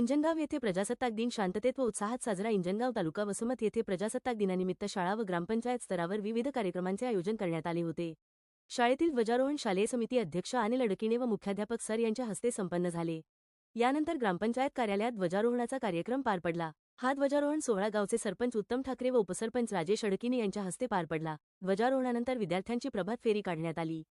इंजनगाव येथे प्रजासत्ताक दिन शांततेत व उत्साहात साजरा. इंजनगाव तालुका वसमत येथे प्रजासत्ताक दिनानिमित्त शाळा व ग्रामपंचायत स्तरावर विविध कार्यक्रमांचे आयोजन करण्यात आले होते. शाळेतील ध्वजारोहण शालेय समिती अध्यक्ष अनिल अडकिणे व मुख्याध्यापक सर यांच्या हस्ते संपन्न झाले. यानंतर ग्रामपंचायत कार्यालयात ध्वजारोहणाचा कार्यक्रम पार पडला. हा ध्वजारोहण सोहळा गावचे सरपंच उत्तम ठाकरे व उपसरपंच राजेश अडकिणे यांच्या हस्ते पार पडला. ध्वजारोहणानंतर विद्यार्थ्यांची प्रभात फेरी काढण्यात आली.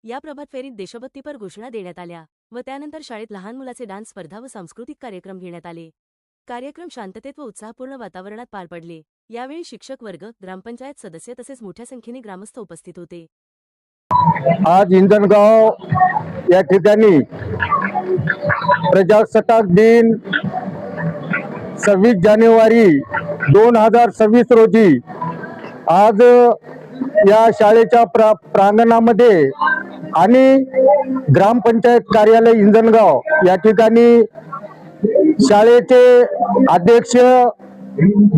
या प्रभात फेरीत देशभक्तीपर घोषणा देण्यात आल्या व त्यानंतर शाळेत लहान मुलाचे डान्स स्पर्धा व सांस्कृतिक कार्यक्रम घेण्यात आले. कार्यक्रम शांततेत व उत्साहपूर्ण वातावरणात पार पडले. यावेळी शिक्षक वर्ग, ग्रामपंचायत सदस्य तसेच मोठ्या संख्येने ग्रामस्थ उपस्थित होते. आज इंजनगाव या ठिकाणी प्रजासत्ताक दिन 26 जानेवारी 2026 रोजी आज या शाळेच्या प्रांगणामध्ये आणि ग्रामपंचायत कार्यालय इंजनगाव या ठिकाणी शाळेचे अध्यक्ष,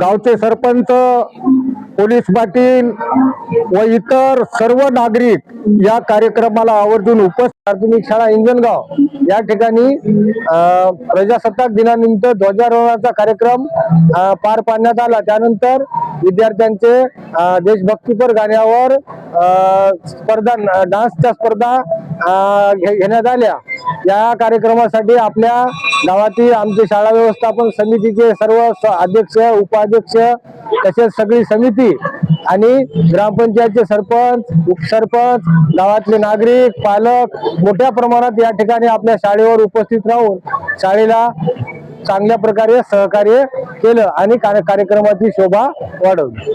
गावचे सरपंच, पोलीस पाटील व इतर सर्व नागरिक या कार्यक्रमाला आवर्जून उपस्थित. प्राथमिक शाळा इंजनगाव या ठिकाणी प्रजासत्ताक दिनानिमित्त ध्वजारोहणाचा कार्यक्रम पार पाडण्यात आला. त्यानंतर विद्यार्थ्यांचे देशभक्तीपर गाण्यावर स्पर्धा, डान्सच्या स्पर्धा घेण्यात आल्या. या कार्यक्रमासाठी आपल्या गावातील आमचे शाळा व्यवस्थापन समितीचे सर्व अध्यक्ष, उपाध्यक्ष तसेच सगळी समिती आणि ग्रामपंचायतचे सरपंच, उपसरपंच, गावातले नागरिक, पालक मोठ्या प्रमाणात या ठिकाणी आपल्या शाळेवर उपस्थित राहून शाळेला चांगल्या प्रकारे सहकार्य केलं आणि कार्यक्रमाची शोभा वाढवली.